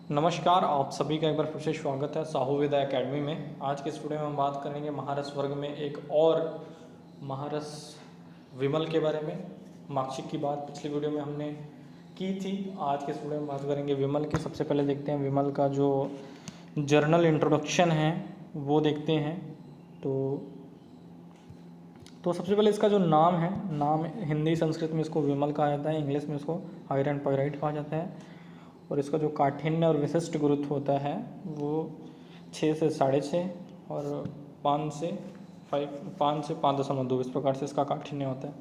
नमस्कार, आप सभी का एक बार फिर से स्वागत है साहू विद्या एकेडमी में। आज के इस वीडियो में हम बात करेंगे महारस वर्ग में एक और महारस विमल के बारे में। मार्कशीट की बात पिछली वीडियो में हमने की थी। आज के इस वीडियो में बात करेंगे विमल की। सबसे पहले देखते हैं विमल का जो जर्नल इंट्रोडक्शन है वो देखते हैं। तो सबसे पहले इसका जो नाम है, नाम हिंदी संस्कृत में इसको विमल कहा जाता है, इंग्लिश में इसको आयरन पायराइट कहा जाता है। और इसका जो काठिन्य और विशिष्ट गुरुत्व होता है वो 6 से 6.5 और 5 से 5.2 इस प्रकार से इसका काठिन्य होता है।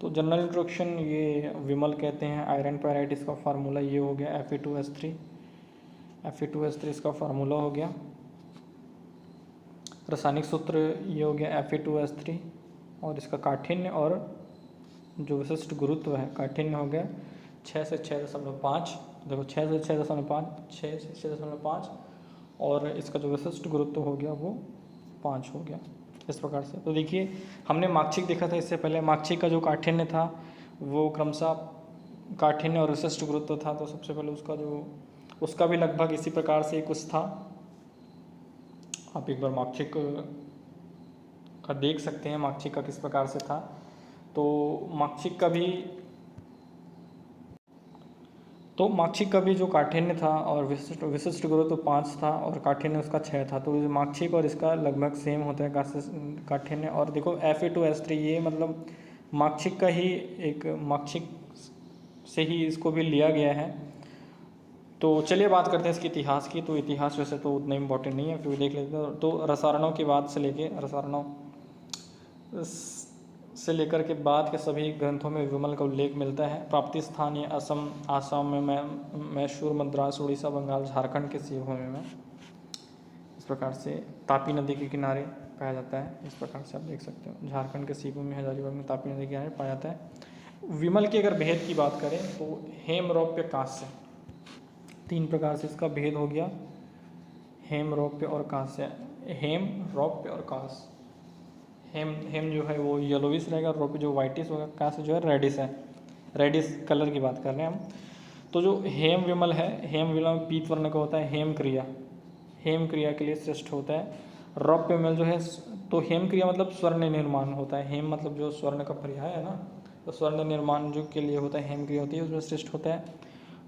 तो जनरल इंट्रोडक्शन ये विमल कहते हैं। आयरन पायराइट इसका फार्मूला ये हो गया Fe2S3 इसका फार्मूला हो गया। रासायनिक सूत्र ये हो गया Fe2S3 और इसका काठिन्य और जो विशिष्ट गुरुत्व है काठिन्य हो गया 6 से 6.5। देखो 6 से 6.5 और इसका जो विशिष्ट गुरुत्व हो गया वो 5 हो गया इस प्रकार से। तो देखिए हमने मार्कशीट देखा था इससे पहले। मार्कशीट का जो काठिन्य था वो क्रमशः काठिन्य और विशिष्ट गुरुत्व था। तो सबसे पहले उसका भी लगभग इसी प्रकार से कुछ था। आप एक बार मार्कशीट का देख सकते हैं मार्कशीट का किस प्रकार से था। तो मार्कशीट का भी जो काठिन्य था और विशिष्ट गुरुत्व 5 था और काठिन्य उसका 6 था। तो मार्कशीट और इसका लगभग सेम होता है काठिन्य। और देखो Fe2S3 ये मतलब मार्कशीट का ही एक मार्कशीट से ही इसको भी लिया गया है। तो चलिए बात करते हैं इसके इतिहास की। तो इतिहास वैसे तो उतना इम्पोर्टेंट नहीं है, फिर भी देख लेते हैं। तो रसायनों की बात से लेकर के बाद के सभी ग्रंथों में विमल का उल्लेख मिलता है। प्राप्ति स्थान ये आसाम में मैसूर, मद्रास, उड़ीसा, बंगाल, झारखंड के सीवभूमि में इस प्रकार से तापी नदी के किनारे पाया जाता है। इस प्रकार से आप देख सकते हो झारखंड के सीवभूमि हजारीबाग में तापी नदी के किनारे पाया जाता है। विमल के अगर भेद की बात करें तो हेम, रौप्य, कांस्य 3 प्रकार से इसका भेद हो गया। हेम, रौप्य और कांस्य। हेम, रौप्य और कांस्य। हेम जो है वो येलोविश रहेगा, रौप्य जो वाइटिश होगा, कांस्य जो है रेडिश है। रेडिश कलर की बात कर रहे हैं हम। तो जो हेम विमल है, हेम विमल पीत वर्ण का होता है। हेम क्रिया के लिए श्रेष्ठ होता है। रौप्य विमल जो है तो हेम क्रिया मतलब स्वर्ण निर्माण होता है। हेम मतलब जो स्वर्ण का पर्याय है ना, तो स्वर्ण निर्माण जो के लिए होता है हेम क्रिया होती है, उसमें श्रेष्ठ होता है।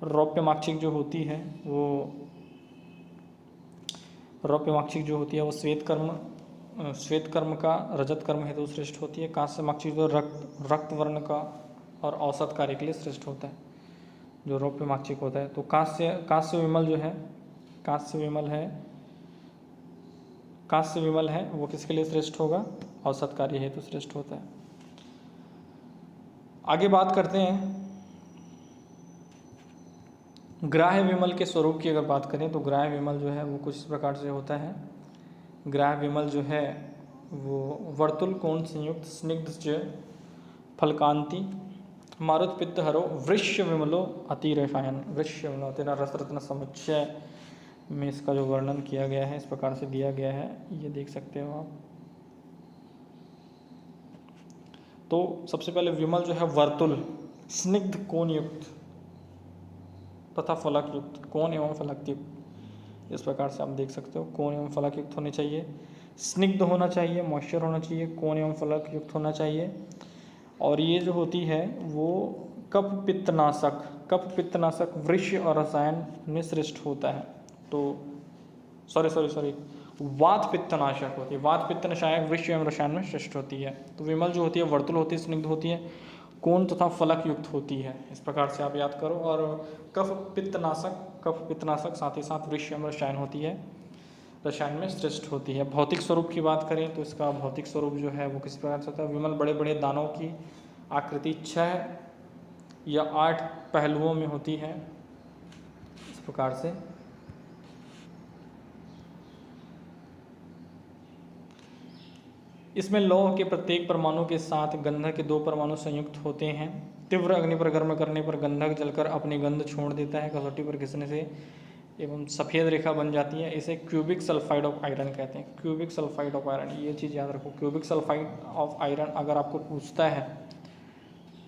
रौप्य माक्षिक जो होती है वो श्वेत कर्म का रजत कर्म है तो श्रेष्ठ होती है। कांस्य माक्षिक जो रक्त वर्ण का और औसत कार्य के लिए श्रेष्ठ होता है जो रौप्य माक्षिक होता है। तो कांस्य विमल है वो किसके लिए श्रेष्ठ होगा? औसत कार्य हेतु श्रेष्ठ होता है। आगे बात करते हैं ग्राह्य विमल के स्वरूप की। अगर बात करें तो ग्राह्य विमल जो है वो कुछ इस प्रकार से होता है। ग्राह्य विमल जो है वो वर्तुल कोण संयुक्त स्निग्ध फलकांति मारुत पित्त हरो वृष्य विमलो अति रसायन। वृष्य विमलो तेरा रसरत्न समुच्चय में इसका जो वर्णन किया गया है इस प्रकार से दिया गया है, ये देख सकते हो आप। तो सबसे पहले विमल जो है वर्तुल, स्निग्ध कोण युक्त तथा फलक युक्त, कोण एवं फलक युक्त इस प्रकार से आप देख सकते हो। कोण एवं फलक युक्त होने चाहिए, स्निग्ध होना चाहिए, मॉइस्चर होना चाहिए, कोण एवं फलक युक्त होना चाहिए। और ये जो होती है वो कफ पित्तनाशक वृक्ष और रसायन में श्रेष्ठ होता है। तो सॉरी वात पित्तनाशक होती है। वात पित्तनाशक वृक्ष एवं रसायन में श्रेष्ठ होती है। तो विमल जो होती है वर्तुल होती है, स्निग्ध होती है, कोण तथा फलक युक्त होती है। इस प्रकार से आप याद करो। और कफ पित्तनाशक साथ ही साथ वृक्ष एवं रसायन होती है, रसायन में श्रेष्ठ होती है। भौतिक स्वरूप की बात करें तो इसका भौतिक स्वरूप जो है वो किस प्रकार से होता है? विमल बड़े बड़े दानों की आकृति 6 या 8 पहलुओं में होती है इस प्रकार से। इसमें लौह के प्रत्येक परमाणु के साथ गंधक के 2 परमाणु संयुक्त होते हैं। तीव्र अग्नि पर गर्म करने पर गंधक जलकर अपनी गंध छोड़ देता है। कसौटी पर घिसने से एवं सफ़ेद रेखा बन जाती है। इसे क्यूबिक सल्फाइड ऑफ आयरन कहते हैं। क्यूबिक सल्फाइड ऑफ आयरन, ये चीज़ याद रखो। क्यूबिक सल्फाइड ऑफ आयरन अगर आपको पूछता है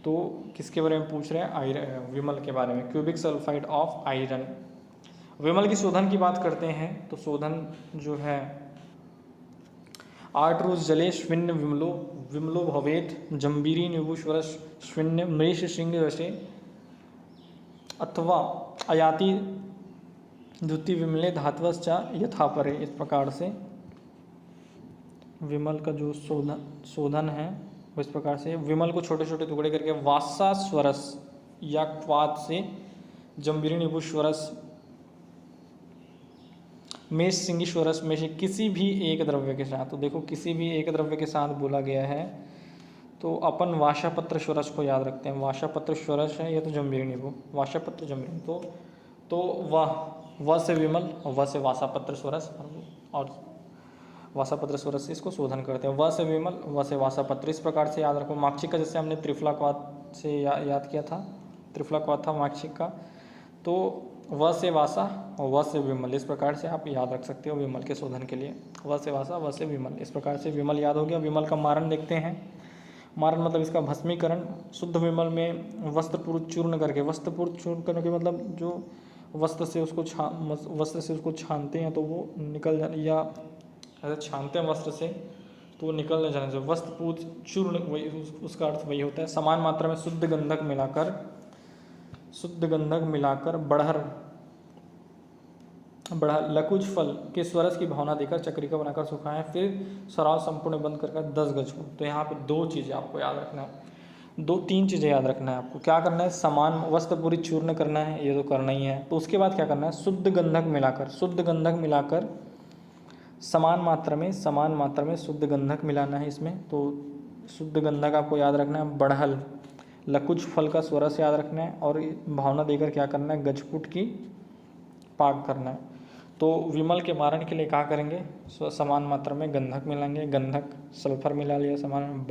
तो किसके बारे में पूछ रहे हैं? विमल के बारे में, क्यूबिक सल्फाइड ऑफ आयरन। विमल की शोधन की बात करते हैं तो शोधन जो है आट्रुस जले स्विन्न विमलो विमलो भवेत जम्बीरी निभुस्वर स्विन्न मृष सिंह वशे अथवा अयाति द्युति विमले धात्वश्च यथापरे। इस प्रकार से विमल का जो शोधन है वो इस प्रकार से विमल को छोटे छोटे टुकड़े करके वासा स्वरस या क्वाद से जम्बीरी निभुस्वरस मेष सिंगी स्वरस में से किसी भी एक द्रव्य के साथ, तो देखो किसी भी एक द्रव्य के साथ बोला गया है तो अपन वाशापत्र स्वरस को याद रखते हैं। वाशापत्र स्वरस है या तो जम्बीरी निभु, वाशापत्र जम्बीरी, तो वह से विमल और वह से वासापत्र स्वरस और वासापत्र स्वरस से इसको शोधन करते हैं। वह से विमल वह से वासापत्र, इस प्रकार से याद रखो। माक्षिक का जैसे हमने त्रिफलाक्वाद से याद किया था, त्रिफलाक्वाद था माक्षिक का, तो वह से वासा और वह से विमल, इस प्रकार से आप याद रख सकते हो विमल के शोधन के लिए। वह से वासा वह से विमल, इस प्रकार से विमल याद हो गया। विमल का मारण देखते हैं। मारण मतलब इसका भस्मीकरण। शुद्ध विमल में वस्त्रपूर्ण चूर्ण करके, वस्त्रपूर्ण चूर्ण करने के मतलब जो वस्त्र से उसको छानते हैं तो वो निकल जाए, या अगर छानते हैं वस्त्र से तो वो निकल न जाने से वस्त्रपूर्ण चूर्ण, वही उसका अर्थ वही होता है। समान मात्रा में शुद्ध गंधक मिलाकर बढ़हल लकुज फल के स्वरस की भावना देकर चक्रिका बनाकर सुखाएं, फिर सराव संपूर्ण बंद कर 10 गज को। तो यहाँ पे 2 चीज़ें आपको याद रखना है, 2-3 चीज़ें याद रखना है आपको। क्या करना है, समान वस्त्र पूरी चूर्ण करना है, ये तो करना ही है। तो उसके बाद क्या करना है, शुद्ध गंधक मिलाकर समान मात्रा में शुद्ध गंधक मिलाना है इसमें। तो शुद्ध गंधक आपको याद रखना है। बढ़हल लकुज फल का स्वरस याद रखना है और भावना देकर क्या करना है, गजपुट की पाक करना है। तो विमल के मारण के लिए क्या करेंगे, समान मात्रा में गंधक मिलाएंगे, गंधक सल्फर मिला लिया समान,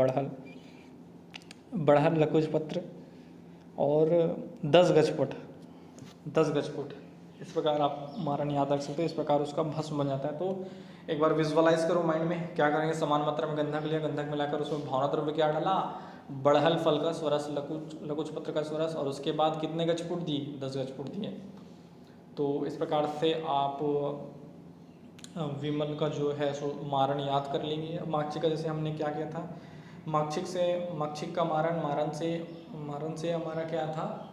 बढ़हल लकुज पत्र और 10 गजपुट, इस प्रकार आप मारण याद रख सकते हो। इस प्रकार उसका भस्म बन जाता है। तो एक बार विजुअलाइज करो माइंड में, क्या करेंगे, समान मात्रा में गंधक लिया, गंधक मिलाकर उसमें भावना द्रव्य क्या डाला, बढ़हल फल का स्वरस, लकुज पत्र का स्वरस, और उसके बाद कितने गजपुट दिए, 10 गजपुट दिए। तो इस प्रकार से आप विमल का जो है सो मारण याद कर लेंगे। माक्षिक का जैसे हमने क्या किया था, माक्षिक का मारण से हमारा क्या था,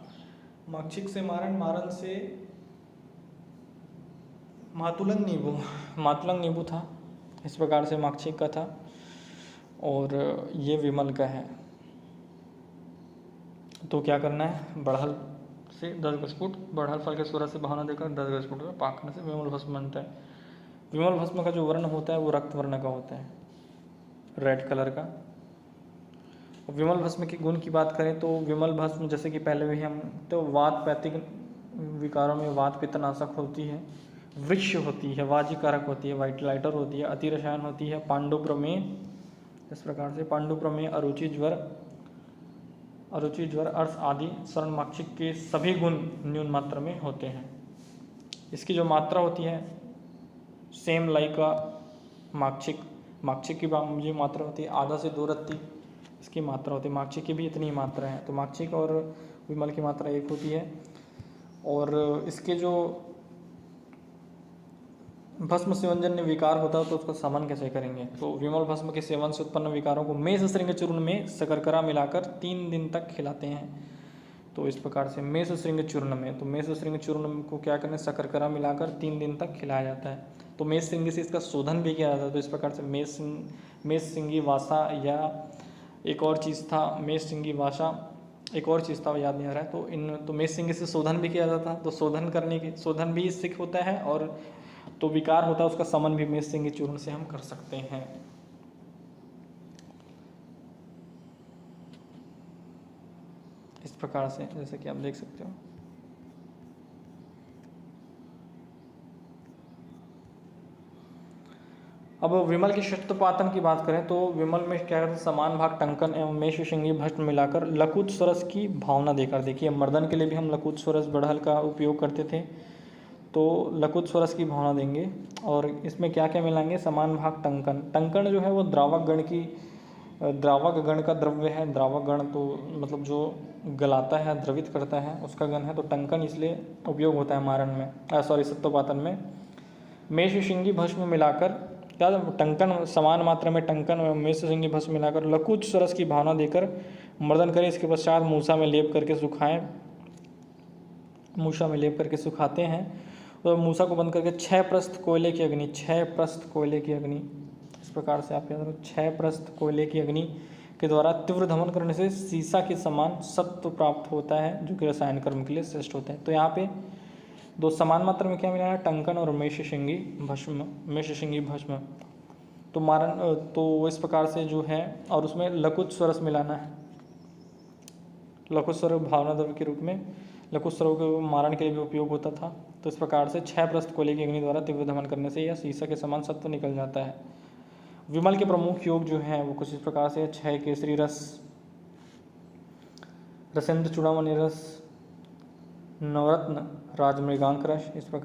माक्षिक से मारण से मातुलंग नींबू था। इस प्रकार से माक्षिक का था और ये विमल का है। तो क्या करना है, बढ़हल से 10 गजपुट, बढ़हल फल के स्वरस से भावना देकर 10 गजपुट में पाक करने से विमल भस्म बनता है। विमल भस्म का जो वर्ण होता है वो रक्त वर्ण का होता है, रेड कलर का। विमल भस्म के गुण की बात करें तो विमल भस्म जैसे कि पहले भी हम तो वात पैतिक विकारों में वात पित्तनाशक होती है, वृक्ष होती है, वाजीकारक होती है, वाइटलाइटर होती है, अति रसायन होती है, पांडु प्रमेय, इस प्रकार से पांडु प्रमेय, अरुचि ज्वर अर्थ आदि शरण माक्षिक के सभी गुण न्यून मात्रा में होते हैं। इसकी जो मात्रा होती है सेम लाइक का माक्षिक की जो मात्रा होती है आधा से 2 रत्ती इसकी मात्रा होती है। माक्षिक की भी इतनी ही मात्रा है। तो माक्षिक और विमल की मात्रा एक होती है। और इसके जो भस्म सेवनजन्य विकार होता है तो उसका समन कैसे करेंगे, तो विमल भस्म के सेवन से उत्पन्न विकारों को मेष श्रृंग चूर्ण में शकरकरा मिलाकर 3 दिन तक खिलाते हैं। तो इस प्रकार से मेष श्रृंग चूर्ण में, तो मेष श्रृंग चूर्ण को क्या करना है, शकरकरा मिलाकर 3 दिन तक खिलाया जाता है। तो मेष श्रृंग से इसका शोधन भी किया जाता है। तो इस प्रकार से मेष श्रृंगी वासा, या एक और चीज़ था मेष श्रृंगी वासा, एक और चीज़ था याद नहीं आ रहा है। तो मेष श्रृंगी से शोधन भी किया जाता है। तो शोधन भी इससे होता है और तो विकार होता है उसका समन भी मेष श्रृंगी चूर्ण से हम कर सकते हैं। इस प्रकार से जैसे कि आप देख सकते हो। अब विमल की शक्तपातन की बात करें तो विमल में क्या करते हैं, समान भाग टंकन एवं मेष श्रृंगी भस्म मिलाकर लकुत स्वरस की भावना देकर, देखिए मर्दन के लिए भी हम लकुत स्वरस बढ़हल का उपयोग करते थे। तो लकुत स्वरस की भावना देंगे और इसमें क्या क्या मिलाएंगे, समान भाग टंकन जो है वो द्रावक गण की द्रावक गण का द्रव्य है, द्रावक गण तो मतलब जो गलाता है, द्रवित करता है, उसका गण है, तो टंकन इसलिए उपयोग होता है मारण में, सत्तोपातन में। मेषशिंगी भस्म मिलाकर, क्या टंकन समान मात्रा में टंकन और मेषशिंगी भस्म मिलाकर लकुच रस की भावना देकर मर्दन करें। इसके पश्चात मूसा में लेप करके सुखाएं, मूसा में लेप करके सुखाते हैं। तो मूसा को बंद करके 6 प्रस्थ कोयले की अग्नि, 6 प्रस्थ कोयले की अग्नि, इस प्रकार से आप याद रखो, 6 प्रस्थ कोयले की अग्नि के द्वारा तीव्र दमन करने से सीसा के समान सत्व प्राप्त होता है, जो कि रसायन कर्म के लिए श्रेष्ठ होता है। तो यहाँ पे दो समान मात्रा में क्या मिला है, टंकन और मेषशिंगी भस्म, मेषशिंगी भस्म। तो मारण, तो इस प्रकार से जो है, और उसमें लकुच स्वरस मिलाना है, लकुच स्वर भावना द्रव्य के रूप में लकुच स्वरों के मारण के लिए भी उपयोग होता था। तो इस प्रकार से 6 प्रस्थ कोयले की अग्नि द्वारा तीव्र दमन करने से यह सीसा के समान सत्व निकल जाता है। विमल के प्रमुख योग जो हैं वो कुछ इस प्रकार से 6 केसरी रस, रसेंद्र चूड़ामणि रस, नवरत्न राजमृगांक रस, इस प्रकार